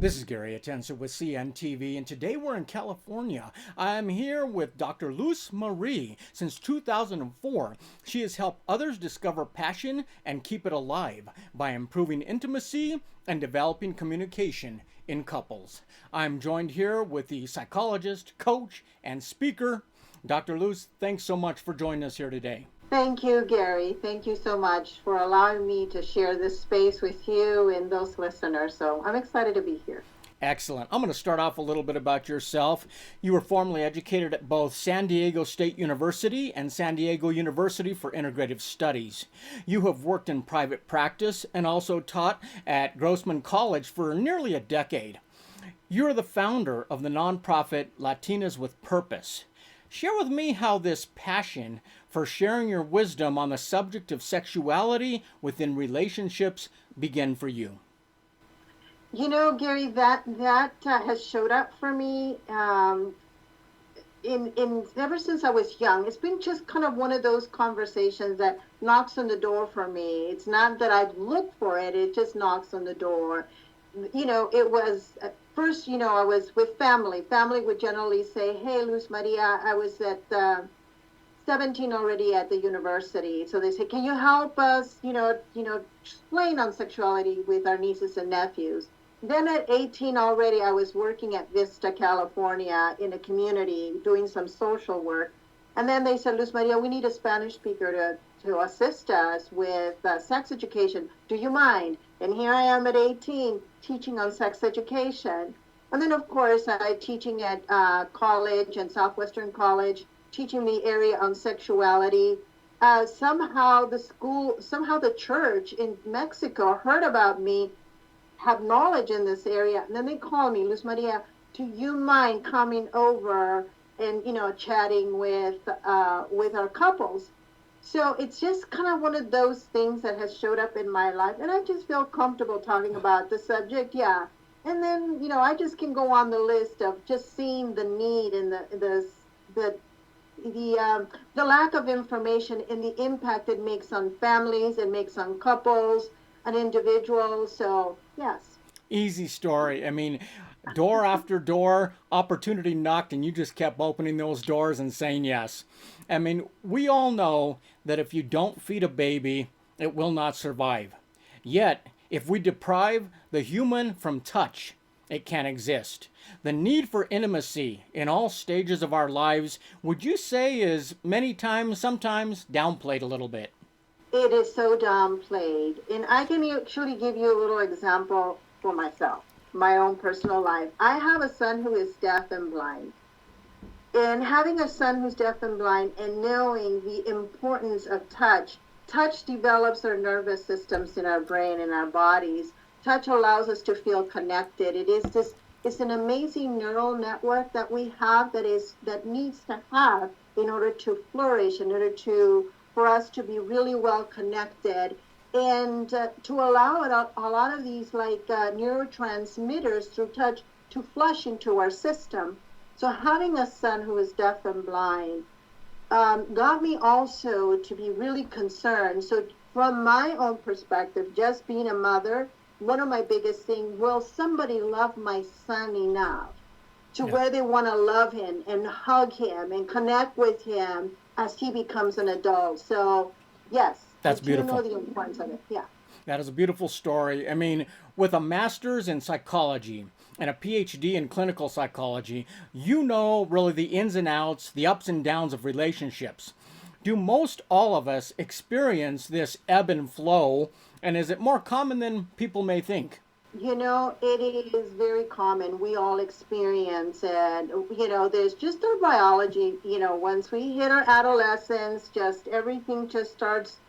This is Gary Atencio with CNTV, and today we're in California. I'm here with Dr. Luz Marie. Since 2004, she has helped others discover passion and keep it alive by improving intimacy and developing communication in couples. I'm joined here with the psychologist, coach, and speaker. Dr. Luz, thanks so much for joining us here today. Thank you, Gary. Thank you so much for allowing me to share this space with you and those listeners. So I'm excited to be here. Excellent. I'm going to start off a little bit about yourself. You were formerly educated at both San Diego State University and San Diego University for Integrative Studies. You have worked in private practice and also taught at Grossman College for nearly a decade. You're the founder of the nonprofit Latinas with Purpose. Share with me how this passion for sharing your wisdom on the subject of sexuality within relationships began for you. You know, Gary, that has showed up for me in ever since I was young. It's been just kind of one of those conversations that knocks on the door for me. It's not that I look for it; it just knocks on the door. You know, it was at first, I was with family. Family would generally say, "Hey, Luz Maria, I was at 17 already at the university." So they say, "Can you help us, explain on sexuality with our nieces and nephews?" Then at 18 already, I was working at Vista, California in a community doing some social work. And then they said, "Luz Maria, we need a Spanish speaker to assist us with sex education. Do you mind?" And here I am at 18 teaching on sex education. And then, of course, I teaching at college and Southwestern College, teaching the area on sexuality. Somehow the church in Mexico heard about me, have knowledge in this area, and then they call me, "Luz Maria, do you mind coming over and chatting with our couples?" So it's just kind of one of those things that has showed up in my life, and I just feel comfortable talking about the subject. Yeah. And then I just can go on the list of just seeing the need and the lack of information and the impact it makes on families, it makes on couples, on individuals. So yes. Easy story. I mean, door after door, opportunity knocked, and you just kept opening those doors and saying yes. I mean, we all know that if you don't feed a baby, it will not survive. Yet, if we deprive the human from touch, it can't exist. The need for intimacy in all stages of our lives, would you say, is many times, sometimes downplayed a little bit? It is so downplayed. And I can actually give you a little example for myself, my own personal life. I have a son who is deaf and blind. And having a son who's deaf and blind and knowing the importance of touch develops our nervous systems in our brain and our bodies. Touch allows us to feel connected. It's an amazing neural network that we have that needs to have in order to flourish, in order for us to be really well connected, and to allow a lot of these neurotransmitters through touch to flush into our system. So having a son who is deaf and blind got me also to be really concerned. So from my own perspective, just being a mother, one of my biggest things, will somebody love my son enough to where they want to love him and hug him and connect with him as he becomes an adult? So yes, that's beautiful. I do know the importance of it. Yeah. That is a beautiful story. I mean, with a master's in psychology and a PhD in clinical psychology, you know really the ins and outs, the ups and downs of relationships. Do most all of us experience this ebb and flow, and is it more common than people may think? It is very common. We all experience it. There's just our biology. Once we hit our adolescence, just everything just starts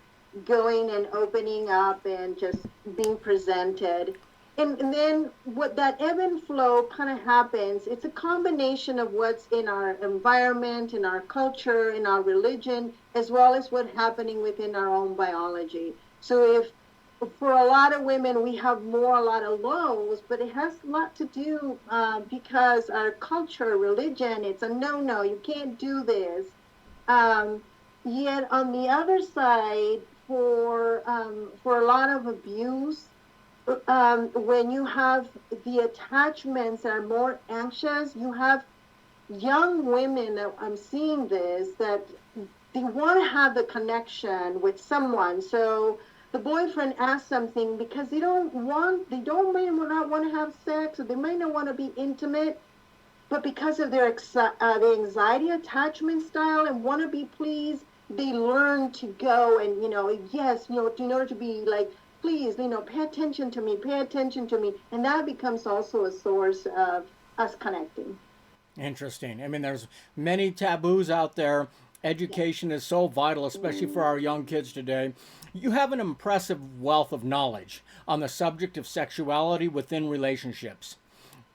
going and opening up and just being presented. And then what that ebb and flow kind of happens, it's a combination of what's in our environment, in our culture, in our religion, as well as what's happening within our own biology. So if for a lot of women, we have a lot of lows, but it has a lot to do because our culture, religion, it's a no, you can't do this. Yet on the other side, for a lot of abuse, When you have the attachments that are more anxious, you have young women, I'm seeing this, that they want to have the connection with someone. So the boyfriend asks something because they don't may not want to have sex, or they may not want to be intimate, but because of their anxiety attachment style and want to be pleased, they learn to go and, yes, in order to be like, please, pay attention to me, pay attention to me. And that becomes also a source of us connecting. Interesting. I mean, there's many taboos out there. Education is so vital, especially for our young kids today. You have an impressive wealth of knowledge on the subject of sexuality within relationships.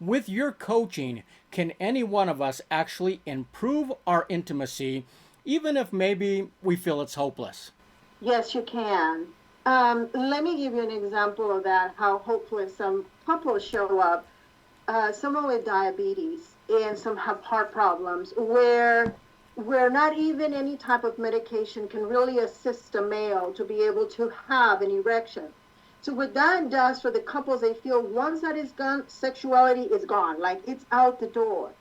With your coaching, can any one of us actually improve our intimacy, even if maybe we feel it's hopeless? Yes, you can. Let me give you an example of that, how hopeless some couples show up. Someone with diabetes and some have heart problems where not even any type of medication can really assist a male to be able to have an erection. So what that does for the couples, they feel once that is gone, sexuality is gone, like it's out the door.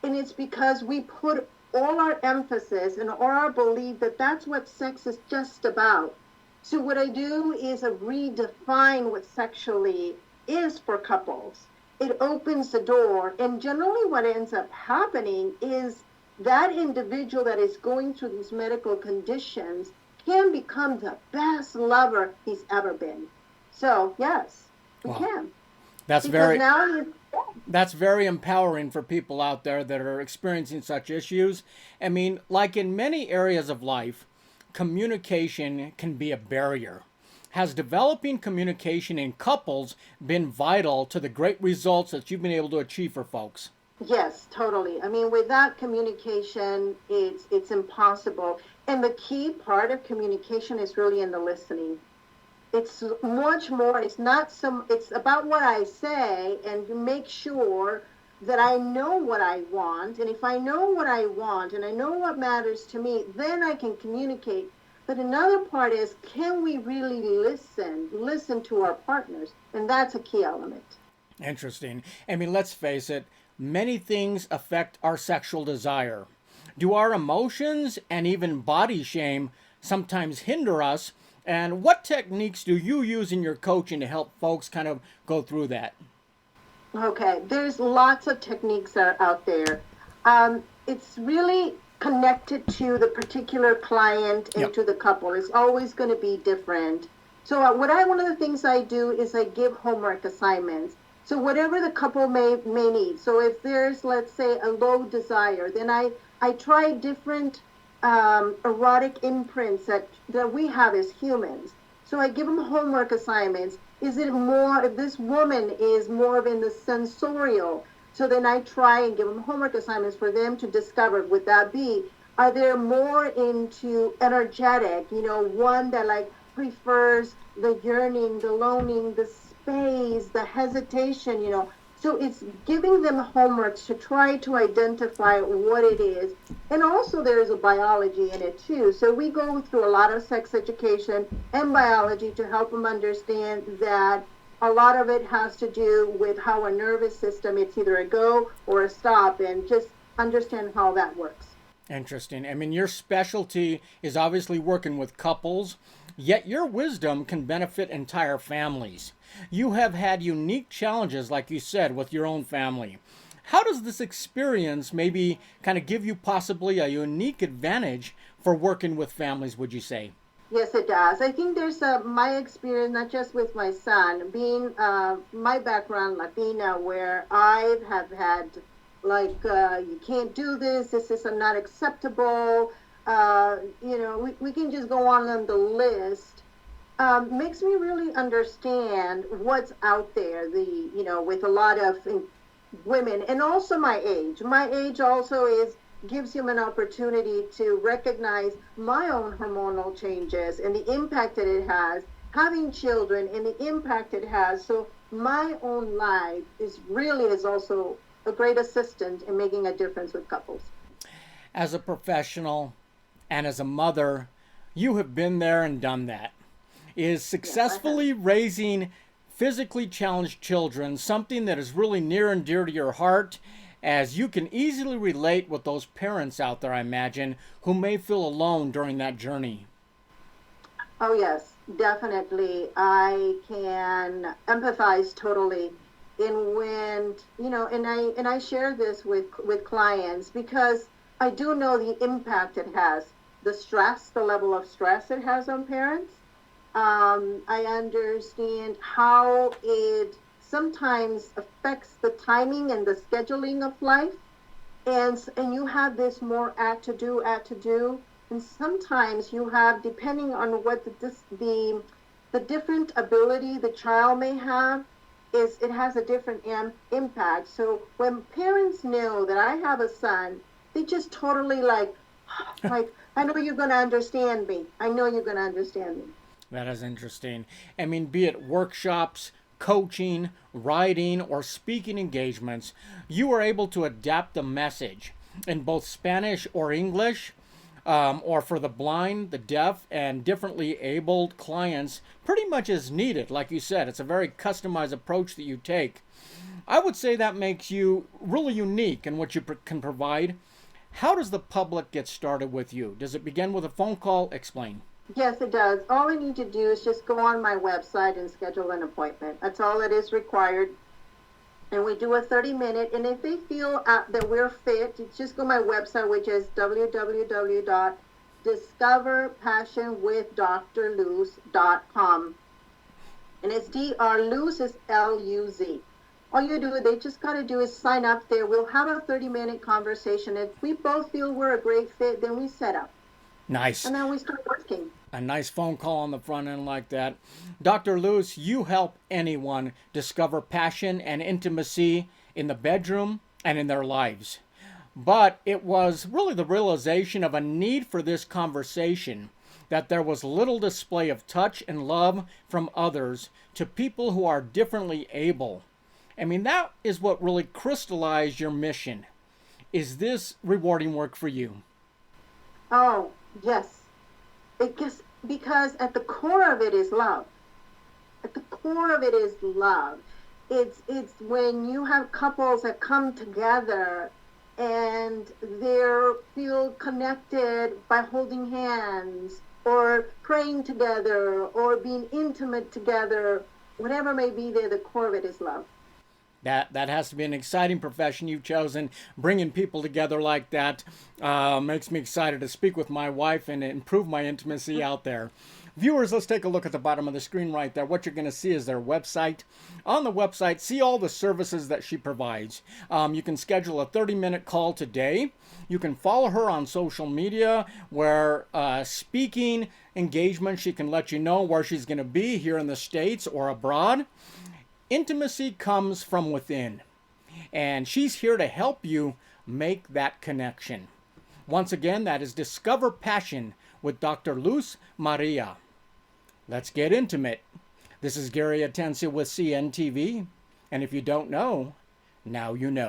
And it's because we put all our emphasis and all our belief that that's what sex is just about. So what I do is I redefine what sexually is for couples. It opens the door, and generally what ends up happening is that individual that is going through these medical conditions can become the best lover he's ever been. So yes, we Wow. can, That's because very now you. that's very empowering for people out there that are experiencing such issues. I mean, like in many areas of life, communication can be a barrier. Has developing communication in couples been vital to the great results that you've been able to achieve for folks? Yes, totally. I mean, without communication, it's impossible. And the key part of communication is really in the listening. It's much more, it's not some, it's about what I say and to make sure that I know what I want. And if I know what I want and I know what matters to me, then I can communicate. But another part is, can we really listen to our partners? And that's a key element. Interesting. I mean, let's face it, many things affect our sexual desire. Do our emotions and even body shame sometimes hinder us? And what techniques do you use in your coaching to help folks kind of go through that? Okay, there's lots of techniques that are out there. It's really connected to the particular client and Yep. to the couple. It's always going to be different. So one of the things I do is I give homework assignments. So whatever the couple may need. So if there's, let's say, a low desire, then I try different erotic imprints that we have as humans. So I give them homework assignments. Is it more, if this woman is more of in the sensorial, so then I try and give them homework assignments for them to discover, would that be, are they more into energetic, one that like prefers the yearning, the longing, the space, the hesitation, So it's giving them homeworks to try to identify what it is. And also there's a biology in it too. So we go through a lot of sex education and biology to help them understand that a lot of it has to do with how a nervous system, it's either a go or a stop, and just understand how that works. Interesting. I mean, your specialty is obviously working with couples, yet your wisdom can benefit entire families. You have had unique challenges, like you said, with your own family. How does this experience maybe kind of give you possibly a unique advantage for working with families, would you say? Yes, it does. I think there's my experience, not just with my son, being my background Latina, where I have had like you can't do this. This is not acceptable. We can just go on the list. Makes me really understand what's out there. With a lot of women, and also my age. My age also gives him an opportunity to recognize my own hormonal changes and the impact that it has, having children and the impact it has. So my own life is also a great assistant in making a difference with couples. As a professional and as a mother, you have been there and done that. Is Yes, I have. successfully raising physically challenged children, something that is really near and dear to your heart, as you can easily relate with those parents out there, I imagine, who may feel alone during that journey. Oh, yes, definitely. I can empathize totally in when, and I share this with clients because I do know the impact it has, the stress, the level of stress it has on parents. I understand how it sometimes affects the timing and the scheduling of life, and you have this more add to do, and sometimes you have, depending on what the different ability the child may have, is it has a different impact. So when parents know that I have a son, they just totally like I know you're going to understand me. I know you're going to understand me. That is interesting. I mean, be it workshops, coaching, writing, or speaking engagements, you are able to adapt the message in both Spanish or English, or for the blind, the deaf, and differently abled clients, pretty much as needed. Like you said, it's a very customized approach that you take. I would say that makes you really unique in what you can provide. How does the public get started with you? Does it begin with a phone call? Explain. Yes, it does. All I need to do is just go on my website and schedule an appointment. That's all that is required. And we do a 30-minute. And if they feel that we're fit, just go to my website, which is www.discoverpassionwithdrluz.com. And it's Luz is Luz. All you do, they just got to do is sign up there. We'll have a 30-minute conversation. If we both feel we're a great fit, then we set up. Nice. And then we start working. A nice phone call on the front end like that. Dr. Luz, you help anyone discover passion and intimacy in the bedroom and in their lives. But it was really the realization of a need for this conversation, that there was little display of touch and love from others to people who are differently able. I mean, that is what really crystallized your mission. Is this rewarding work for you? Oh, yes. Because at the core of it is love. At the core of it is love. It's when you have couples that come together and they feel connected by holding hands or praying together or being intimate together, whatever may be there, the core of it is love. That has to be an exciting profession you've chosen. Bringing people together like that makes me excited to speak with my wife and improve my intimacy out there. Viewers, let's take a look at the bottom of the screen right there. What you're going to see is their website. On the website, see all the services that she provides. You can schedule a 30-minute call today. You can follow her on social media where speaking engagements, she can let you know where she's going to be here in the States or abroad. Intimacy comes from within, and she's here to help you make that connection. Once again, that is Discover Passion with Dr. Luz Maria. Let's get intimate. This is Gary Atencio with CNTV, and if you don't know, now you know.